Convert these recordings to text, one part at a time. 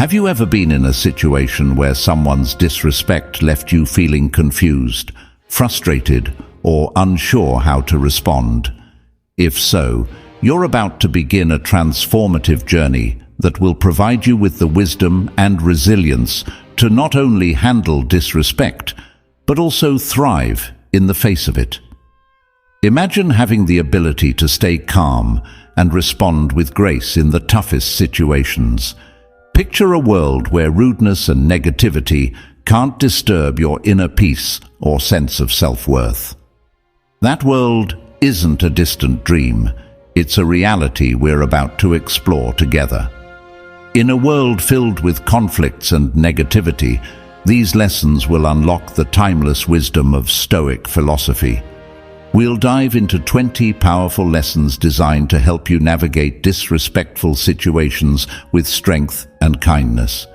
Have you ever been in a situation where someone's disrespect left you feeling confused, frustrated, or unsure how to respond? If so, you're about to begin a transformative journey that will provide you with the wisdom and resilience to not only handle disrespect, but also thrive in the face of it. Imagine having the ability to stay calm and respond with grace in the toughest situations. Picture a world where rudeness and negativity can't disturb your inner peace or sense of self-worth. That world isn't a distant dream, it's a reality we're about to explore together. In a world filled with conflicts and negativity, these lessons will unlock the timeless wisdom of Stoic philosophy. We'll dive into 20 powerful lessons designed to help you navigate disrespectful situations with strength and kindness.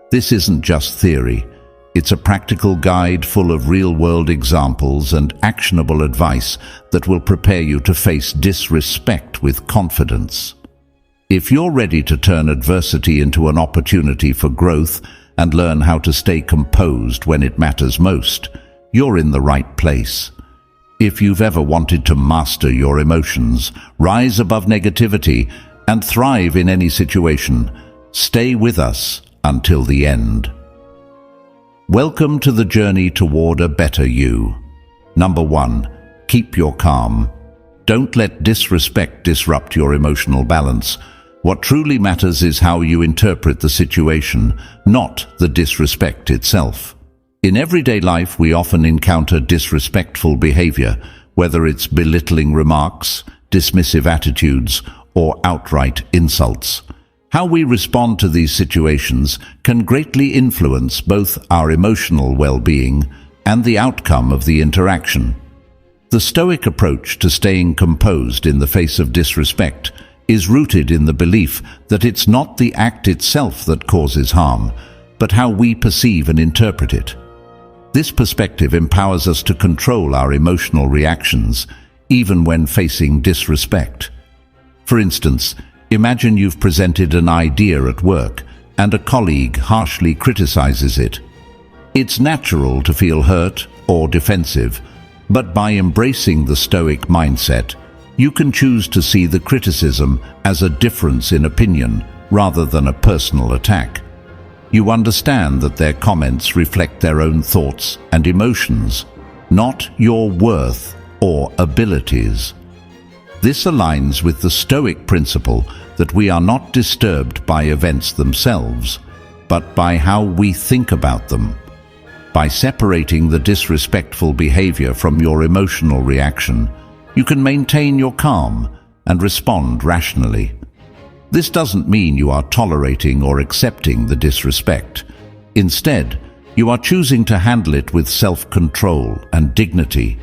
This isn't just theory. It's a practical guide full of real-world examples and actionable advice that will prepare you to face disrespect with confidence. If you're ready to turn adversity into an opportunity for growth and learn how to stay composed when it matters most, you're in the right place. If you've ever wanted to master your emotions, rise above negativity, and thrive in any situation, stay with us until the end. Welcome to the journey toward a better you. Number 1, keep your calm. Don't let disrespect disrupt your emotional balance. What truly matters is how you interpret the situation, not the disrespect itself. In everyday life, we often encounter disrespectful behavior, whether it's belittling remarks, dismissive attitudes, or outright insults. How we respond to these situations can greatly influence both our emotional well-being and the outcome of the interaction. The Stoic approach to staying composed in the face of disrespect is rooted in the belief that it's not the act itself that causes harm, but how we perceive and interpret it. This perspective empowers us to control our emotional reactions, even when facing disrespect. For instance, imagine you've presented an idea at work and a colleague harshly criticizes it. It's natural to feel hurt or defensive, but by embracing the Stoic mindset, you can choose to see the criticism as a difference in opinion rather than a personal attack. You understand that their comments reflect their own thoughts and emotions, not your worth or abilities. This aligns with the Stoic principle that we are not disturbed by events themselves, but by how we think about them. By separating the disrespectful behavior from your emotional reaction, you can maintain your calm and respond rationally. This doesn't mean you are tolerating or accepting the disrespect. Instead, you are choosing to handle it with self-control and dignity.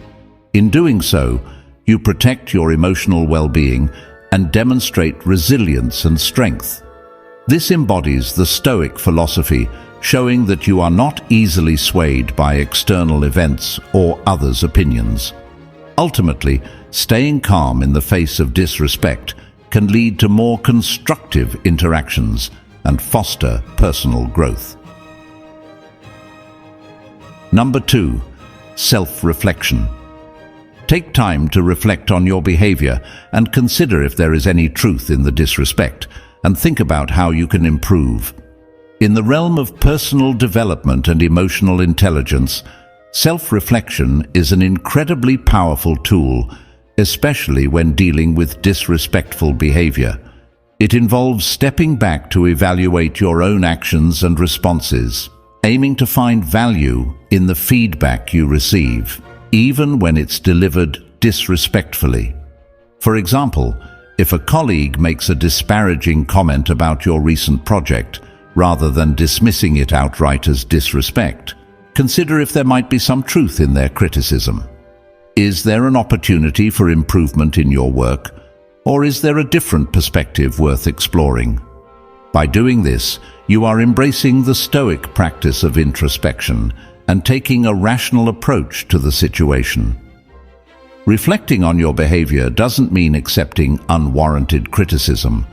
In doing so, you protect your emotional well-being and demonstrate resilience and strength. This embodies the Stoic philosophy, showing that you are not easily swayed by external events or others' opinions. Ultimately, staying calm in the face of disrespect can lead to more constructive interactions and foster personal growth. Number 2, self-reflection. Take time to reflect on your behavior and consider if there is any truth in the disrespect, and think about how you can improve. In the realm of personal development and emotional intelligence, self-reflection is an incredibly powerful tool, especially when dealing with disrespectful behavior. It involves stepping back to evaluate your own actions and responses, aiming to find value in the feedback you receive, even when it's delivered disrespectfully. For example, if a colleague makes a disparaging comment about your recent project, rather than dismissing it outright as disrespect, consider if there might be some truth in their criticism. Is there an opportunity for improvement in your work, or is there a different perspective worth exploring? By doing this, you are embracing the Stoic practice of introspection and taking a rational approach to the situation. Reflecting on your behavior doesn't mean accepting unwarranted criticism.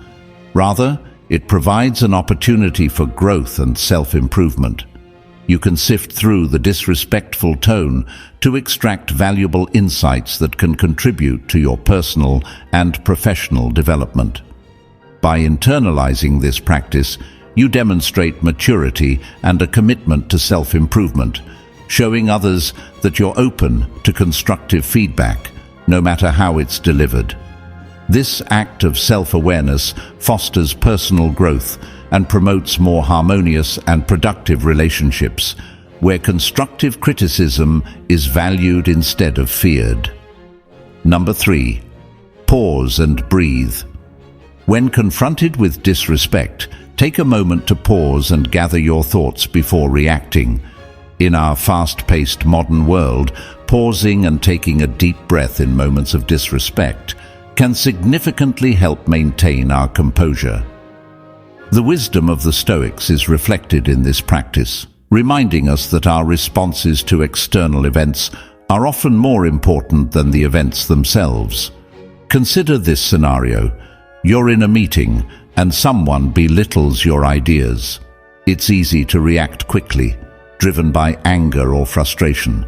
Rather, It provides an opportunity for growth and self-improvement. You can sift through the disrespectful tone to extract valuable insights that can contribute to your personal and professional development. By internalizing this practice, you demonstrate maturity and a commitment to self-improvement, showing others that you're open to constructive feedback, no matter how it's delivered. This act of self-awareness fosters personal growth and promotes more harmonious and productive relationships, where constructive criticism is valued instead of feared. Number 3. Pause and breathe. When confronted with disrespect, take a moment to pause and gather your thoughts before reacting. In our fast-paced modern world, pausing and taking a deep breath in moments of disrespect can significantly help maintain our composure. The wisdom of the Stoics is reflected in this practice, reminding us that our responses to external events are often more important than the events themselves. Consider this scenario. You're in a meeting and someone belittles your ideas. It's easy to react quickly, driven by anger or frustration.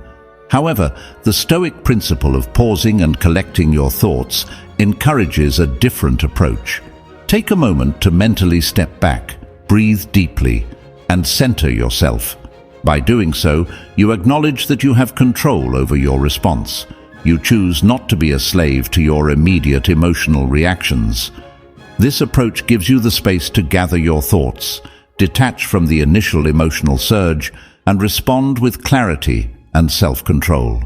However, the Stoic principle of pausing and collecting your thoughts encourages a different approach. Take a moment to mentally step back, breathe deeply, and center yourself. By doing so, you acknowledge that you have control over your response. You choose not to be a slave to your immediate emotional reactions. This approach gives you the space to gather your thoughts, detach from the initial emotional surge, and respond with clarity and self-control.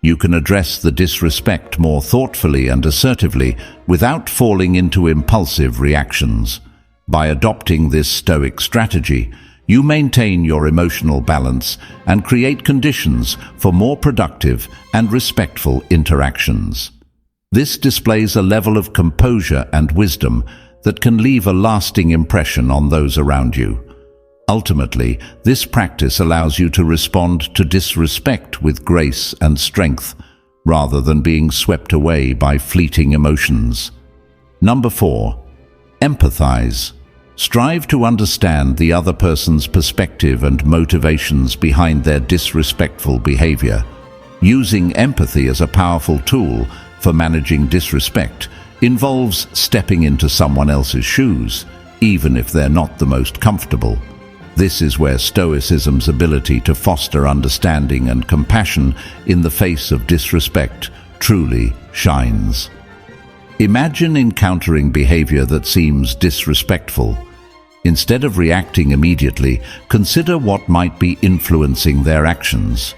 You can address the disrespect more thoughtfully and assertively without falling into impulsive reactions. By adopting this Stoic strategy, you maintain your emotional balance and create conditions for more productive and respectful interactions. This displays a level of composure and wisdom that can leave a lasting impression on those around you. Ultimately, this practice allows you to respond to disrespect with grace and strength, rather than being swept away by fleeting emotions. Number 4. Empathize. Strive to understand the other person's perspective and motivations behind their disrespectful behavior. Using empathy as a powerful tool for managing disrespect involves stepping into someone else's shoes, even if they're not the most comfortable. This is where Stoicism's ability to foster understanding and compassion in the face of disrespect truly shines. Imagine encountering behavior that seems disrespectful. Instead of reacting immediately, consider what might be influencing their actions.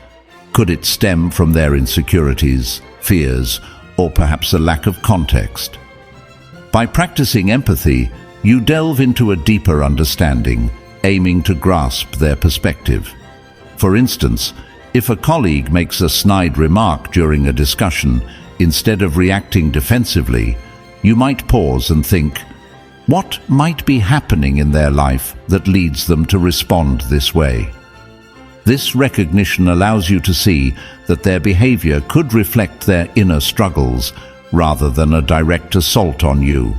Could it stem from their insecurities, fears, or perhaps a lack of context? By practicing empathy, you delve into a deeper understanding, aiming to grasp their perspective. For instance, if a colleague makes a snide remark during a discussion, instead of reacting defensively, you might pause and think, what might be happening in their life that leads them to respond this way? This recognition allows you to see that their behavior could reflect their inner struggles rather than a direct assault on you.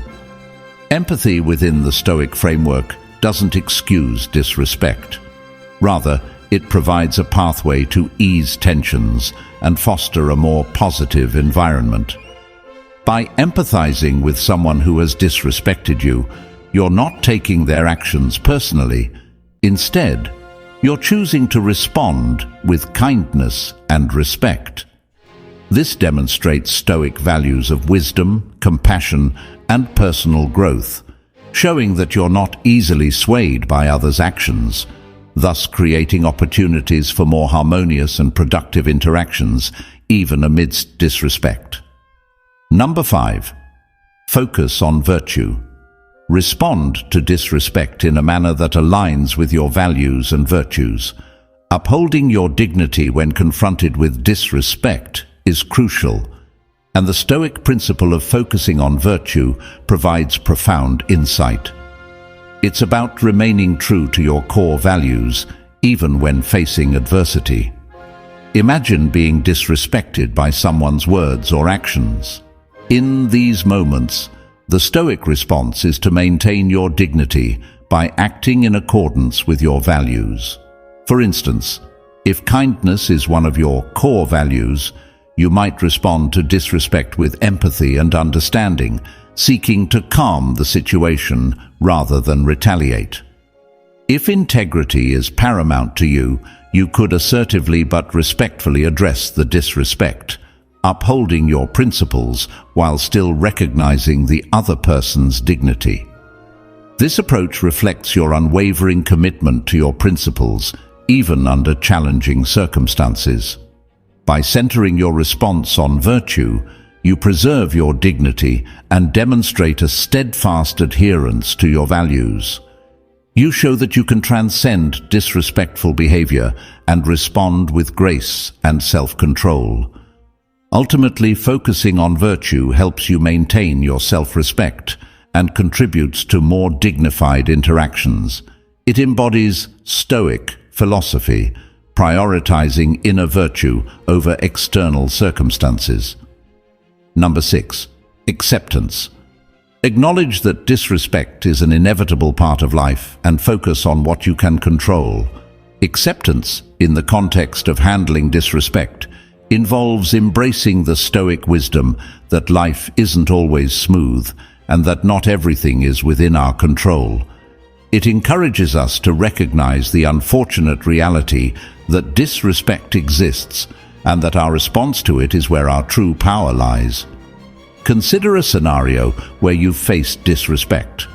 Empathy within the Stoic framework doesn't excuse disrespect. Rather, it provides a pathway to ease tensions and foster a more positive environment. By empathizing with someone who has disrespected you, you're not taking their actions personally. Instead, you're choosing to respond with kindness and respect. This demonstrates Stoic values of wisdom, compassion, and personal growth, showing that you're not easily swayed by others' actions, thus creating opportunities for more harmonious and productive interactions, even amidst disrespect. Number 5. Focus on virtue. Respond to disrespect in a manner that aligns with your values and virtues. Upholding your dignity when confronted with disrespect is crucial, and the Stoic principle of focusing on virtue provides profound insight. It's about remaining true to your core values, even when facing adversity. Imagine being disrespected by someone's words or actions. In these moments, The Stoic response is to maintain your dignity by acting in accordance with your values. For instance, if kindness is one of your core values, you might respond to disrespect with empathy and understanding, seeking to calm the situation rather than retaliate. If integrity is paramount to you, you could assertively but respectfully address the disrespect, upholding your principles while still recognizing the other person's dignity. This approach reflects your unwavering commitment to your principles, even under challenging circumstances. By centering your response on virtue, you preserve your dignity and demonstrate a steadfast adherence to your values. You show that you can transcend disrespectful behavior and respond with grace and self-control. Ultimately, focusing on virtue helps you maintain your self-respect and contributes to more dignified interactions. It embodies Stoic philosophy, prioritizing inner virtue over external circumstances. Number 6. Acceptance. Acknowledge that disrespect is an inevitable part of life and focus on what you can control. Acceptance, in the context of handling disrespect, involves embracing the Stoic wisdom that life isn't always smooth and that not everything is within our control. It encourages us to recognize the unfortunate reality that disrespect exists and that our response to it is where our true power lies. Consider a scenario where you've faced disrespect.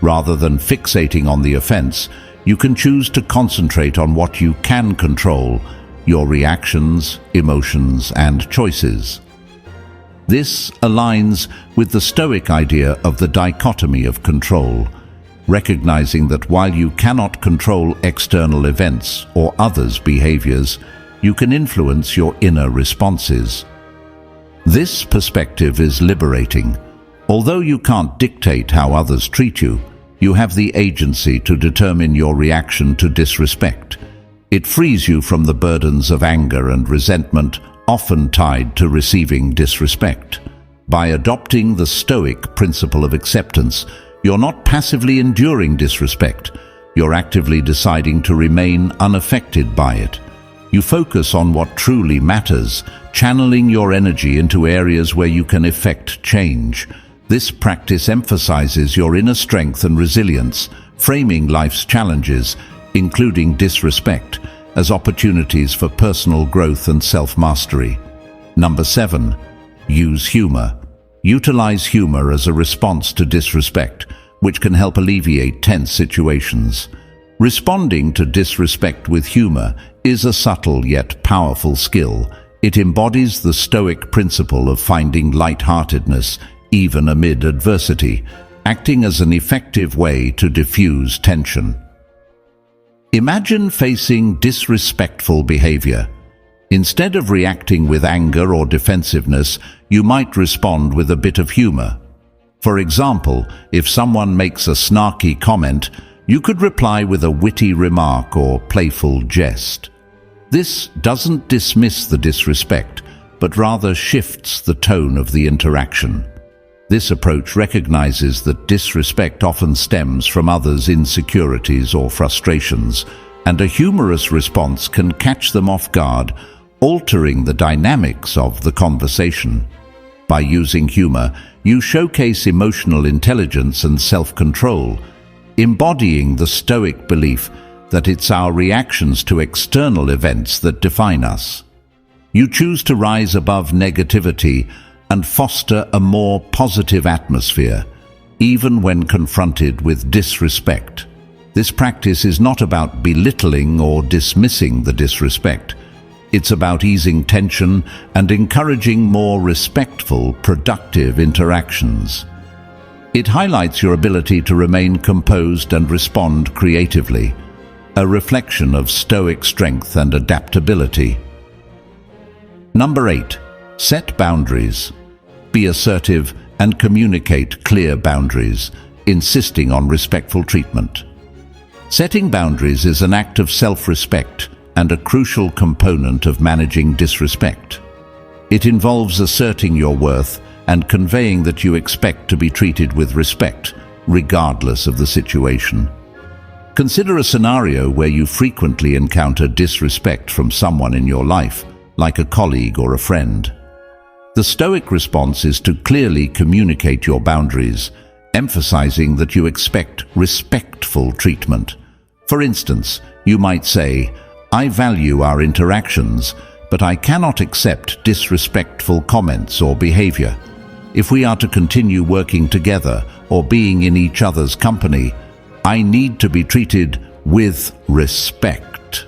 Rather than fixating on the offense, you can choose to concentrate on what you can control: your reactions, emotions, and choices. This aligns with the Stoic idea of the dichotomy of control, recognizing that while you cannot control external events or others' behaviors, you can influence your inner responses. This perspective is liberating. Although you can't dictate how others treat you, you have the agency to determine your reaction to disrespect. It frees you from the burdens of anger and resentment, often tied to receiving disrespect. By adopting the Stoic principle of acceptance, you're not passively enduring disrespect. You're actively deciding to remain unaffected by it. You focus on what truly matters, channeling your energy into areas where you can effect change. This practice emphasizes your inner strength and resilience, framing life's challenges, including disrespect, as opportunities for personal growth and self-mastery. Number 7. Use humor. Utilize humor as a response to disrespect, which can help alleviate tense situations. Responding to disrespect with humor is a subtle yet powerful skill. It embodies the Stoic principle of finding lightheartedness even amid adversity, acting as an effective way to diffuse tension. Imagine facing disrespectful behavior. Instead of reacting with anger or defensiveness, you might respond with a bit of humor. For example, if someone makes a snarky comment, you could reply with a witty remark or playful jest. This doesn't dismiss the disrespect, but rather shifts the tone of the interaction. This approach recognizes that disrespect often stems from others' insecurities or frustrations, and a humorous response can catch them off guard, altering the dynamics of the conversation. By using humor, you showcase emotional intelligence and self-control, embodying the Stoic belief that it's our reactions to external events that define us. You choose to rise above negativity and foster a more positive atmosphere, even when confronted with disrespect. This practice is not about belittling or dismissing the disrespect. It's about easing tension and encouraging more respectful, productive interactions. It highlights your ability to remain composed and respond creatively, a reflection of Stoic strength and adaptability. Number 8. Set boundaries. Be assertive and communicate clear boundaries, insisting on respectful treatment. Setting boundaries is an act of self-respect and a crucial component of managing disrespect. It involves asserting your worth and conveying that you expect to be treated with respect, regardless of the situation. Consider a scenario where you frequently encounter disrespect from someone in your life, like a colleague or a friend. The Stoic response is to clearly communicate your boundaries, emphasizing that you expect respectful treatment. For instance, you might say, "I value our interactions, but I cannot accept disrespectful comments or behavior. If we are to continue working together or being in each other's company, I need to be treated with respect."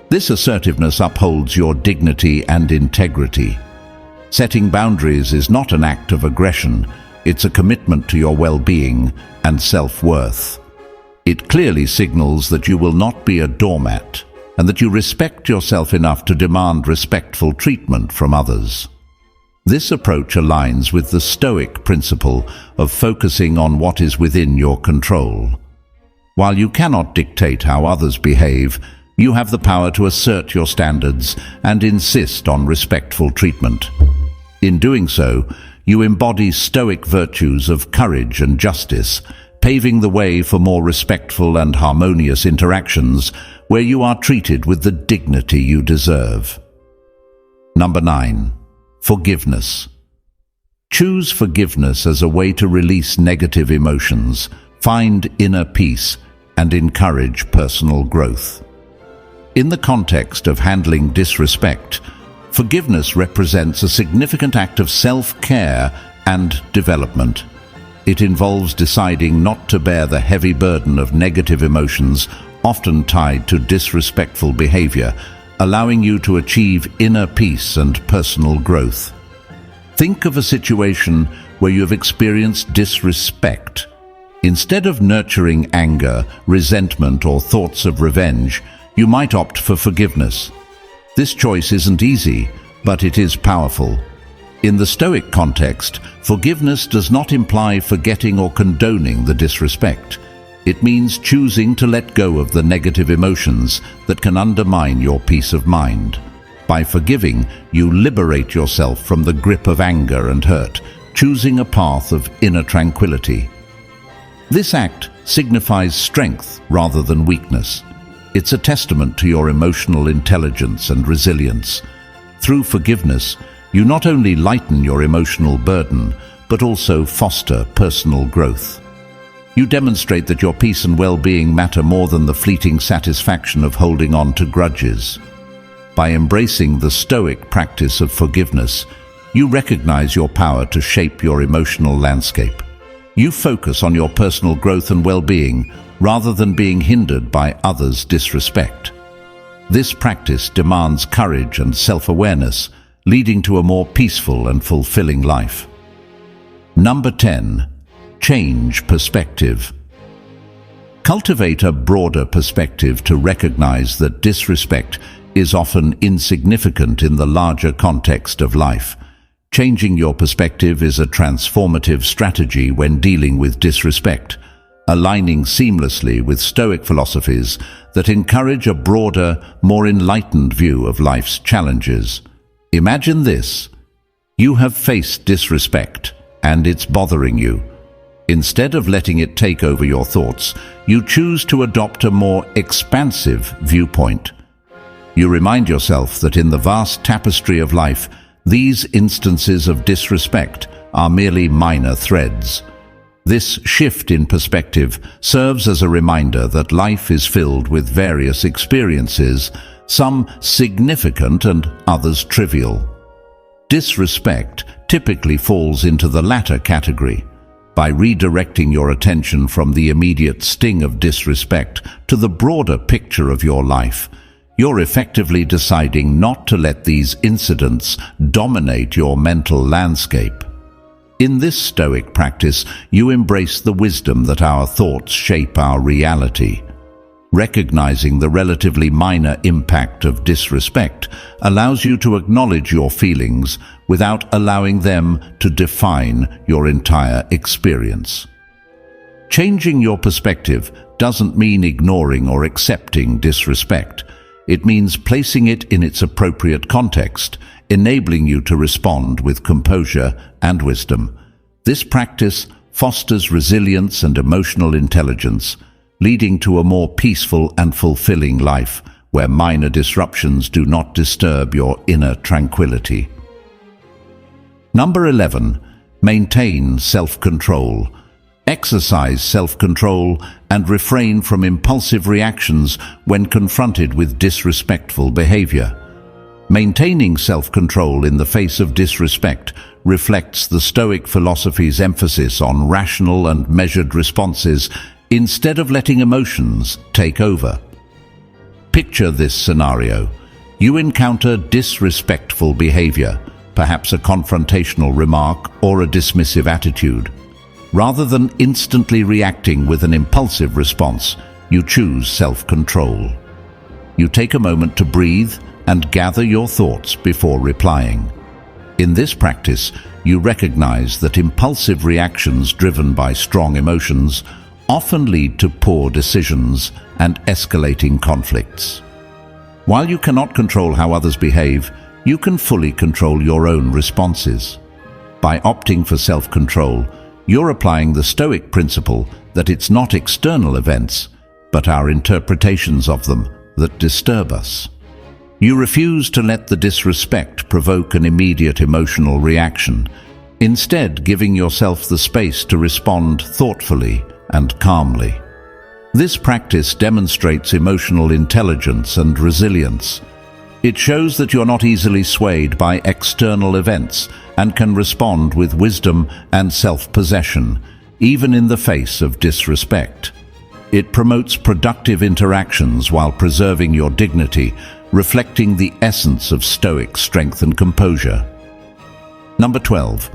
This assertiveness upholds your dignity and integrity. Setting boundaries is not an act of aggression, it's a commitment to your well-being and self-worth. It clearly signals that you will not be a doormat and that you respect yourself enough to demand respectful treatment from others. This approach aligns with the Stoic principle of focusing on what is within your control. While you cannot dictate how others behave, you have the power to assert your standards and insist on respectful treatment. In doing so, you embody Stoic virtues of courage and justice, paving the way for more respectful and harmonious interactions where you are treated with the dignity you deserve. Number 9. Forgiveness. Choose forgiveness as a way to release negative emotions, find inner peace, and encourage personal growth. In the context of handling disrespect, forgiveness represents a significant act of self-care and development. It involves deciding not to bear the heavy burden of negative emotions, often tied to disrespectful behavior, allowing you to achieve inner peace and personal growth. Think of a situation where you have experienced disrespect. Instead of nurturing anger, resentment, or thoughts of revenge, you might opt for forgiveness. This choice isn't easy, but it is powerful. In the Stoic context, forgiveness does not imply forgetting or condoning the disrespect. It means choosing to let go of the negative emotions that can undermine your peace of mind. By forgiving, you liberate yourself from the grip of anger and hurt, choosing a path of inner tranquility. This act signifies strength rather than weakness. It's a testament to your emotional intelligence and resilience. Through forgiveness, you not only lighten your emotional burden, but also foster personal growth. You demonstrate that your peace and well-being matter more than the fleeting satisfaction of holding on to grudges. By embracing the Stoic practice of forgiveness, you recognize your power to shape your emotional landscape. You focus on your personal growth and well-being rather than being hindered by others' disrespect. This practice demands courage and self-awareness, leading to a more peaceful and fulfilling life. Number 10. Change perspective. Cultivate a broader perspective to recognize that disrespect is often insignificant in the larger context of life. Changing your perspective is a transformative strategy when dealing with disrespect, aligning seamlessly with Stoic philosophies that encourage a broader, more enlightened view of life's challenges. Imagine this. You have faced disrespect, and it's bothering you. Instead of letting it take over your thoughts, you choose to adopt a more expansive viewpoint. You remind yourself that in the vast tapestry of life, these instances of disrespect are merely minor threads. This shift in perspective serves as a reminder that life is filled with various experiences, some significant and others trivial. Disrespect typically falls into the latter category. By redirecting your attention from the immediate sting of disrespect to the broader picture of your life, you're effectively deciding not to let these incidents dominate your mental landscape. In this Stoic practice, you embrace the wisdom that our thoughts shape our reality. Recognizing the relatively minor impact of disrespect allows you to acknowledge your feelings without allowing them to define your entire experience. Changing your perspective doesn't mean ignoring or accepting disrespect. It means placing it in its appropriate context, enabling you to respond with composure and wisdom. This practice fosters resilience and emotional intelligence, leading to a more peaceful and fulfilling life where minor disruptions do not disturb your inner tranquility. Number 11. Maintain self-control. Exercise self-control and refrain from impulsive reactions when confronted with disrespectful behavior. Maintaining self-control in the face of disrespect reflects the Stoic philosophy's emphasis on rational and measured responses instead of letting emotions take over. Picture this scenario. You encounter disrespectful behavior, perhaps a confrontational remark or a dismissive attitude. Rather than instantly reacting with an impulsive response, you choose self-control. You take a moment to breathe and gather your thoughts before replying. In this practice, you recognize that impulsive reactions driven by strong emotions often lead to poor decisions and escalating conflicts. While you cannot control how others behave, you can fully control your own responses. By opting for self-control, you're applying the Stoic principle that it's not external events, but our interpretations of them that disturb us. You refuse to let the disrespect provoke an immediate emotional reaction, instead giving yourself the space to respond thoughtfully and calmly. This practice demonstrates emotional intelligence and resilience. It shows that you're not easily swayed by external events and can respond with wisdom and self-possession, even in the face of disrespect. It promotes productive interactions while preserving your dignity, reflecting the essence of Stoic strength and composure. Number 12.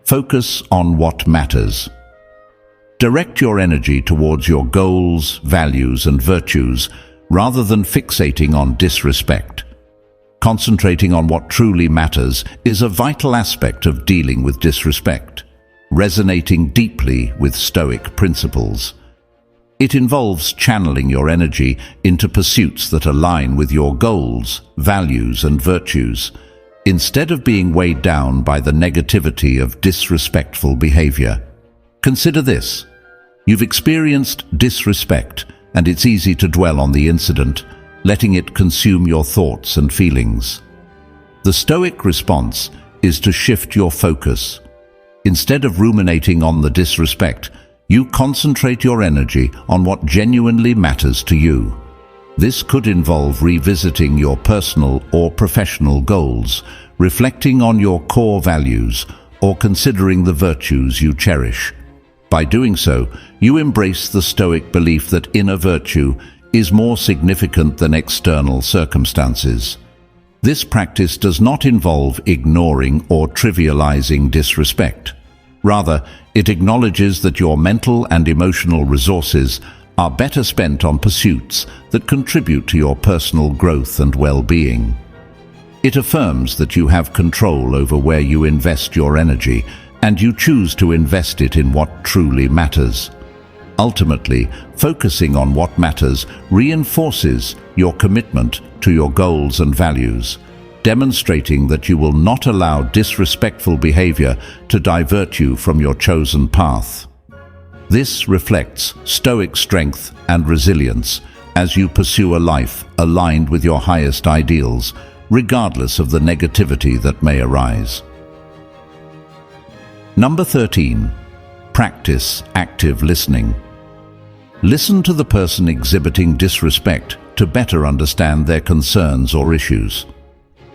Focus on what matters. Direct your energy towards your goals, values, and virtues, rather than fixating on disrespect. Concentrating on what truly matters is a vital aspect of dealing with disrespect, resonating deeply with Stoic principles. It involves channeling your energy into pursuits that align with your goals, values, and virtues, instead of being weighed down by the negativity of disrespectful behavior. Consider this. You've experienced disrespect, and it's easy to dwell on the incident, letting it consume your thoughts and feelings. The Stoic response is to shift your focus. Instead of ruminating on the disrespect, you concentrate your energy on what genuinely matters to you. This could involve revisiting your personal or professional goals, reflecting on your core values, or considering the virtues you cherish. By doing so, you embrace the Stoic belief that inner virtue is more significant than external circumstances. This practice does not involve ignoring or trivializing disrespect. Rather, it acknowledges that your mental and emotional resources are better spent on pursuits that contribute to your personal growth and well-being. It affirms that you have control over where you invest your energy, and you choose to invest it in what truly matters. Ultimately, focusing on what matters reinforces your commitment to your goals and values, demonstrating that you will not allow disrespectful behavior to divert you from your chosen path. This reflects Stoic strength and resilience as you pursue a life aligned with your highest ideals, regardless of the negativity that may arise. Number 13. Practice active listening. Listen to the person exhibiting disrespect to better understand their concerns or issues.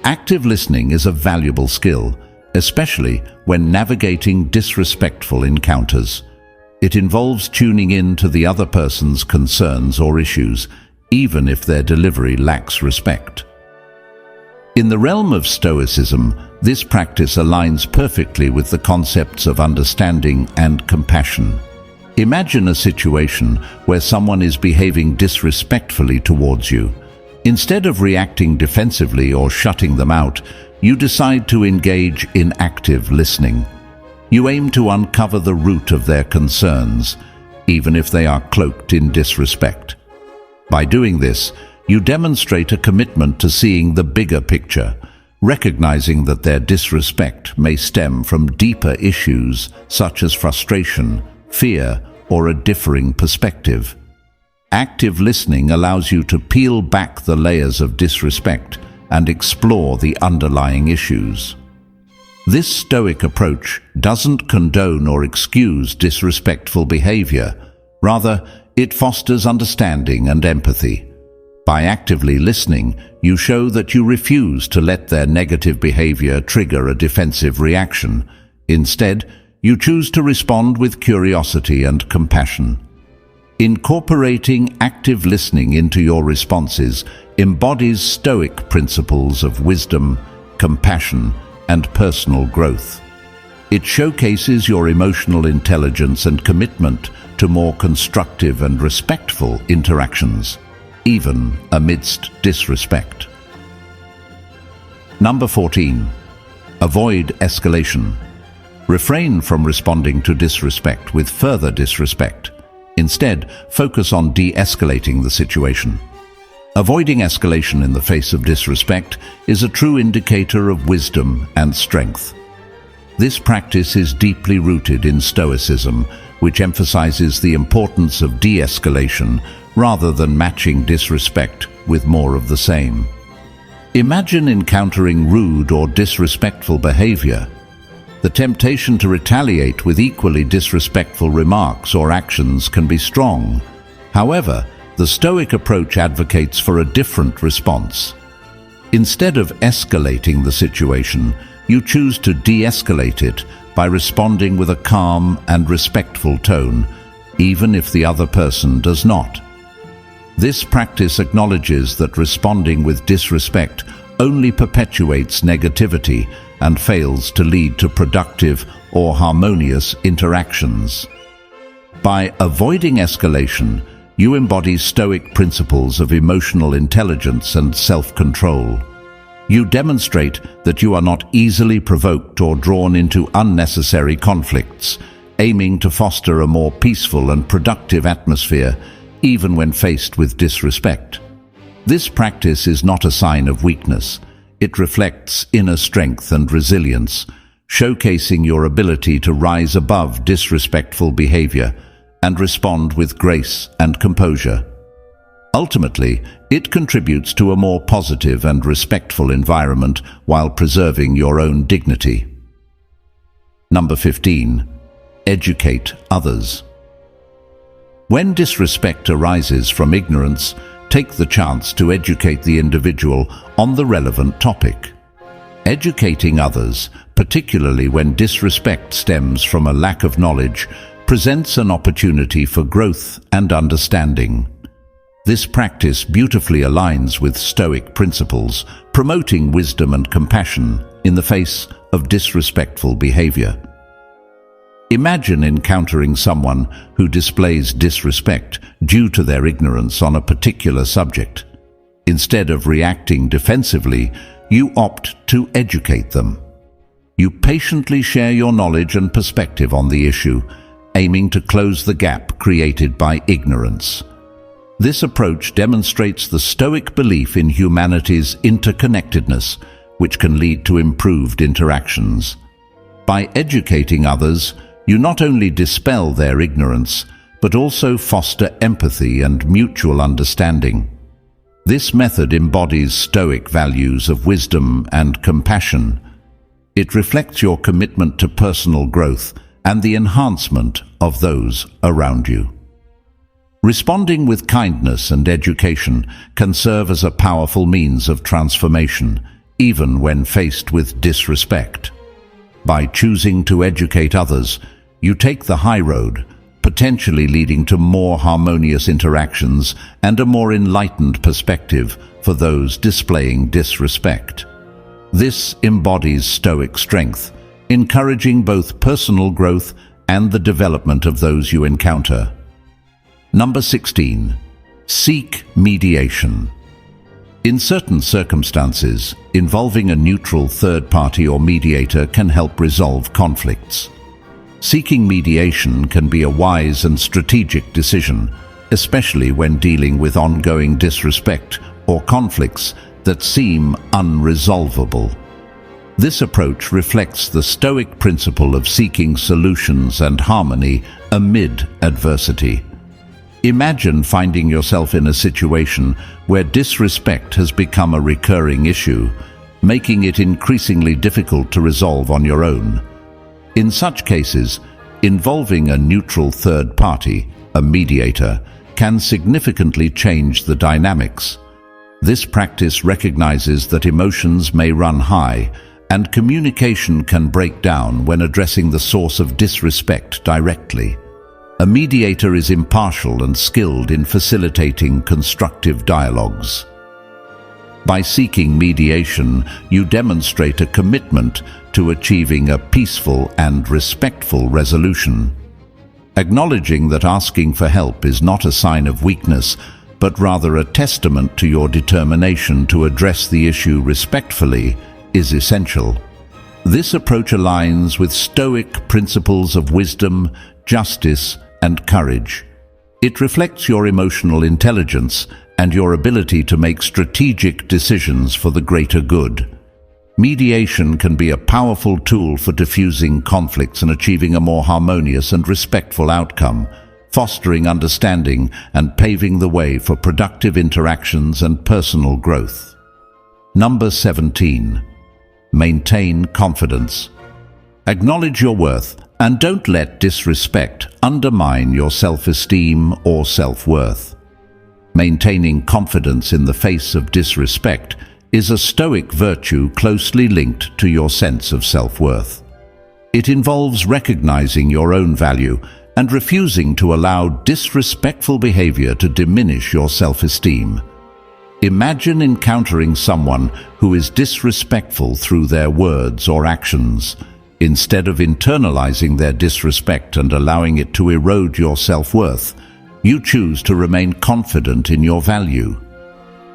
Active listening is a valuable skill, especially when navigating disrespectful encounters. It involves tuning in to the other person's concerns or issues, even if their delivery lacks respect. In the realm of Stoicism, this practice aligns perfectly with the concepts of understanding and compassion. Imagine a situation where someone is behaving disrespectfully towards you. Instead of reacting defensively or shutting them out, you decide to engage in active listening. You aim to uncover the root of their concerns, even if they are cloaked in disrespect. By doing this, you demonstrate a commitment to seeing the bigger picture, recognizing that their disrespect may stem from deeper issues such as frustration, fear, or a differing perspective. Active listening allows you to peel back the layers of disrespect and explore the underlying issues. This Stoic approach doesn't condone or excuse disrespectful behavior. Rather, it fosters understanding and empathy. By actively listening, you show that you refuse to let their negative behavior trigger a defensive reaction. Instead, you choose to respond with curiosity and compassion. Incorporating active listening into your responses embodies Stoic principles of wisdom, compassion, and personal growth. It showcases your emotional intelligence and commitment to more constructive and respectful interactions, even amidst disrespect. Number 14. Avoid escalation. Refrain from responding to disrespect with further disrespect. Instead, focus on de-escalating the situation. Avoiding escalation in the face of disrespect is a true indicator of wisdom and strength. This practice is deeply rooted in Stoicism, which emphasizes the importance of de-escalation rather than matching disrespect with more of the same. Imagine encountering rude or disrespectful behavior. The temptation to retaliate with equally disrespectful remarks or actions can be strong. However, the Stoic approach advocates for a different response. Instead of escalating the situation, you choose to de-escalate it by responding with a calm and respectful tone, even if the other person does not. This practice acknowledges that responding with disrespect only perpetuates negativity and fails to lead to productive or harmonious interactions. By avoiding escalation, you embody Stoic principles of emotional intelligence and self-control. You demonstrate that you are not easily provoked or drawn into unnecessary conflicts, aiming to foster a more peaceful and productive atmosphere, even when faced with disrespect. This practice is not a sign of weakness. It reflects inner strength and resilience, showcasing your ability to rise above disrespectful behavior and respond with grace and composure. Ultimately, it contributes to a more positive and respectful environment while preserving your own dignity. Number 15. Educate others. When disrespect arises from ignorance, take the chance to educate the individual on the relevant topic. Educating others, particularly when disrespect stems from a lack of knowledge, presents an opportunity for growth and understanding. This practice beautifully aligns with Stoic principles, promoting wisdom and compassion in the face of disrespectful behavior. Imagine encountering someone who displays disrespect due to their ignorance on a particular subject. Instead of reacting defensively, you opt to educate them. You patiently share your knowledge and perspective on the issue, aiming to close the gap created by ignorance. This approach demonstrates the Stoic belief in humanity's interconnectedness, which can lead to improved interactions. By educating others, you not only dispel their ignorance, but also foster empathy and mutual understanding. This method embodies Stoic values of wisdom and compassion. It reflects your commitment to personal growth and the enhancement of those around you. Responding with kindness and education can serve as a powerful means of transformation, even when faced with disrespect. By choosing to educate others, you take the high road, potentially leading to more harmonious interactions and a more enlightened perspective for those displaying disrespect. This embodies Stoic strength, encouraging both personal growth and the development of those you encounter. Number 16. Seek mediation. In certain circumstances, involving a neutral third party or mediator can help resolve conflicts. Seeking mediation can be a wise and strategic decision, especially when dealing with ongoing disrespect or conflicts that seem unresolvable. This approach reflects the Stoic principle of seeking solutions and harmony amid adversity. Imagine finding yourself in a situation where disrespect has become a recurring issue, making it increasingly difficult to resolve on your own. In such cases, involving a neutral third party, a mediator, can significantly change the dynamics. This practice recognizes that emotions may run high, and communication can break down when addressing the source of disrespect directly. A mediator is impartial and skilled in facilitating constructive dialogues. By seeking mediation, you demonstrate a commitment to achieving a peaceful and respectful resolution. Acknowledging that asking for help is not a sign of weakness, but rather a testament to your determination to address the issue respectfully is essential. This approach aligns with Stoic principles of wisdom, justice, and courage. It reflects your emotional intelligence and your ability to make strategic decisions for the greater good. Mediation can be a powerful tool for diffusing conflicts and achieving a more harmonious and respectful outcome, fostering understanding and paving the way for productive interactions and personal growth. Number 17. Maintain confidence. Acknowledge your worth and don't let disrespect undermine your self-esteem or self-worth. Maintaining confidence in the face of disrespect is a Stoic virtue closely linked to your sense of self-worth. It involves recognizing your own value and refusing to allow disrespectful behavior to diminish your self-esteem. Imagine encountering someone who is disrespectful through their words or actions. Instead of internalizing their disrespect and allowing it to erode your self-worth, you choose to remain confident in your value.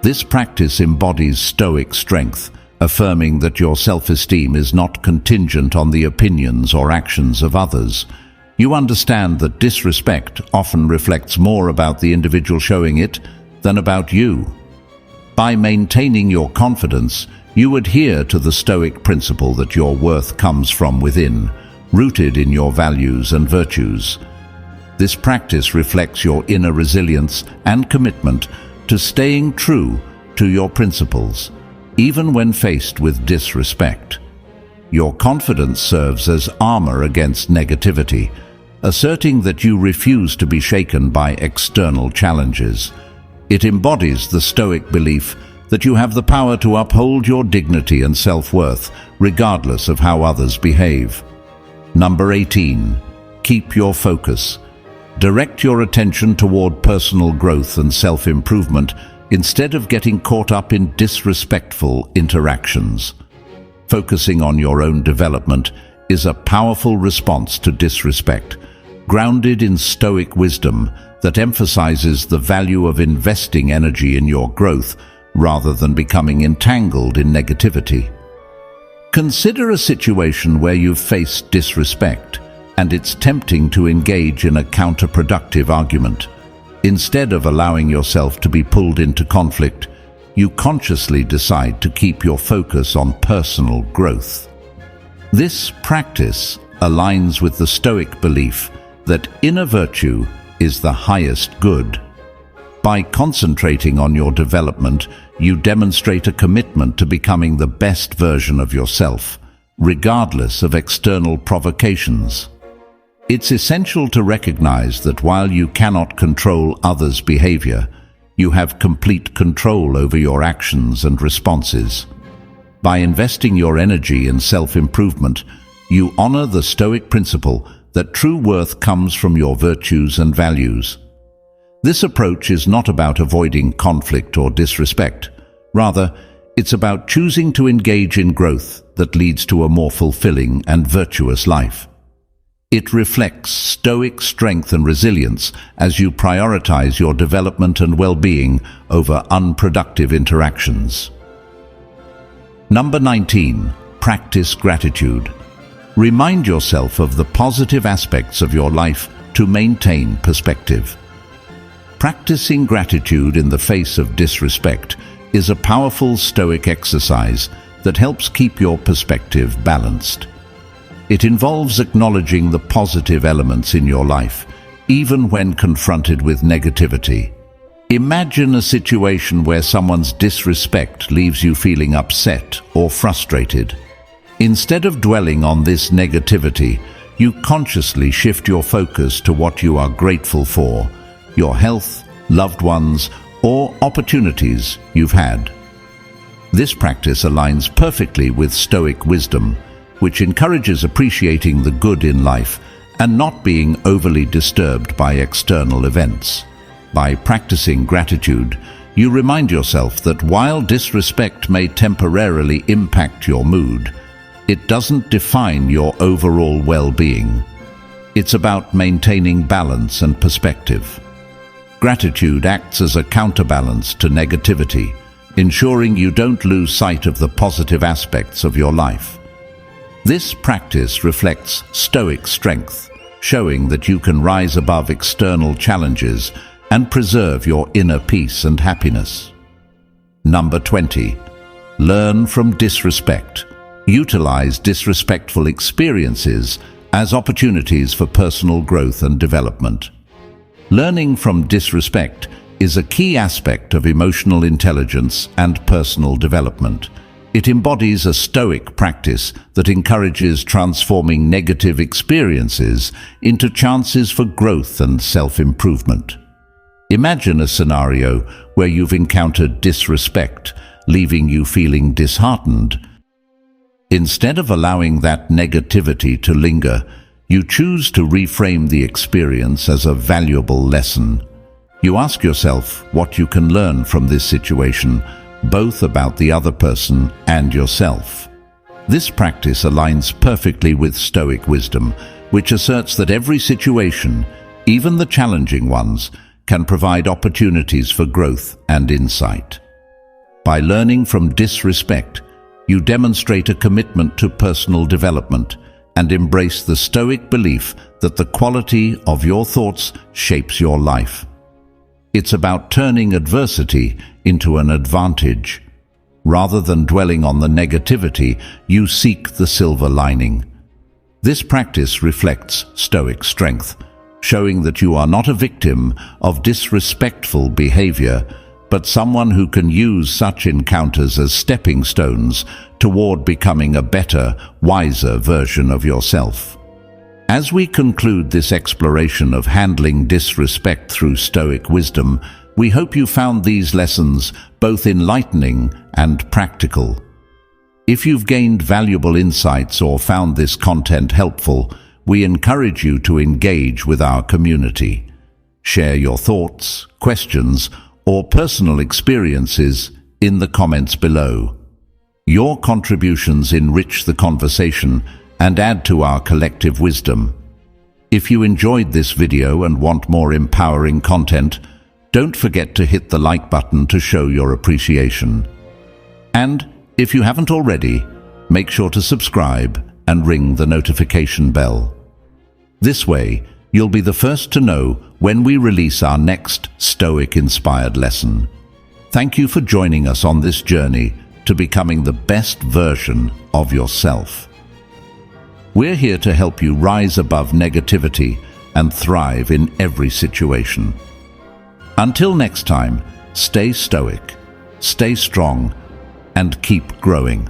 This practice embodies Stoic strength, affirming that your self-esteem is not contingent on the opinions or actions of others. You understand that disrespect often reflects more about the individual showing it than about you. By maintaining your confidence, you adhere to the Stoic principle that your worth comes from within, rooted in your values and virtues. This practice reflects your inner resilience and commitment to staying true to your principles, even when faced with disrespect. Your confidence serves as armor against negativity, asserting that you refuse to be shaken by external challenges. It embodies the Stoic belief that you have the power to uphold your dignity and self-worth, regardless of how others behave. Number 18. Keep your focus. Direct your attention toward personal growth and self-improvement instead of getting caught up in disrespectful interactions. Focusing on your own development is a powerful response to disrespect, grounded in Stoic wisdom that emphasizes the value of investing energy in your growth rather than becoming entangled in negativity. Consider a situation where you've faced disrespect and it's tempting to engage in a counterproductive argument. Instead of allowing yourself to be pulled into conflict, you consciously decide to keep your focus on personal growth. This practice aligns with the Stoic belief that inner virtue is the highest good. By concentrating on your development, you demonstrate a commitment to becoming the best version of yourself, regardless of external provocations. It's essential to recognize that while you cannot control others' behavior, you have complete control over your actions and responses. By investing your energy in self-improvement, you honor the Stoic principle that true worth comes from your virtues and values. This approach is not about avoiding conflict or disrespect. Rather, it's about choosing to engage in growth that leads to a more fulfilling and virtuous life. It reflects Stoic strength and resilience as you prioritize your development and well-being over unproductive interactions. Number 19. Practice gratitude. Remind yourself of the positive aspects of your life to maintain perspective. Practicing gratitude in the face of disrespect is a powerful Stoic exercise that helps keep your perspective balanced. It involves acknowledging the positive elements in your life, even when confronted with negativity. Imagine a situation where someone's disrespect leaves you feeling upset or frustrated. Instead of dwelling on this negativity, you consciously shift your focus to what you are grateful for, your health, loved ones, or opportunities you've had. This practice aligns perfectly with Stoic wisdom, which encourages appreciating the good in life and not being overly disturbed by external events. By practicing gratitude, you remind yourself that while disrespect may temporarily impact your mood, it doesn't define your overall well-being. It's about maintaining balance and perspective. Gratitude acts as a counterbalance to negativity, ensuring you don't lose sight of the positive aspects of your life. This practice reflects Stoic strength, showing that you can rise above external challenges and preserve your inner peace and happiness. Number 20. Learn from disrespect. Utilize disrespectful experiences as opportunities for personal growth and development. Learning from disrespect is a key aspect of emotional intelligence and personal development. It embodies a Stoic practice that encourages transforming negative experiences into chances for growth and self-improvement. Imagine a scenario where you've encountered disrespect, leaving you feeling disheartened. Instead of allowing that negativity to linger, you choose to reframe the experience as a valuable lesson. You ask yourself what you can learn from this situation, both about the other person and yourself. This practice aligns perfectly with Stoic wisdom, which asserts that every situation, even the challenging ones, can provide opportunities for growth and insight. By learning from disrespect, you demonstrate a commitment to personal development and embrace the Stoic belief that the quality of your thoughts shapes your life. It's about turning adversity into an advantage. Rather than dwelling on the negativity, you seek the silver lining. This practice reflects Stoic strength, showing that you are not a victim of disrespectful behavior, but someone who can use such encounters as stepping stones toward becoming a better, wiser version of yourself. As we conclude this exploration of handling disrespect through Stoic wisdom, we hope you found these lessons both enlightening and practical. If you've gained valuable insights or found this content helpful, we encourage you to engage with our community. Share your thoughts, questions, or personal experiences in the comments below. Your contributions enrich the conversation and add to our collective wisdom. If you enjoyed this video and want more empowering content, don't forget to hit the like button to show your appreciation. And if you haven't already, make sure to subscribe and ring the notification bell. This way, you'll be the first to know when we release our next Stoic-inspired lesson. Thank you for joining us on this journey to becoming the best version of yourself. We're here to help you rise above negativity and thrive in every situation. Until next time, stay stoic, stay strong, and keep growing.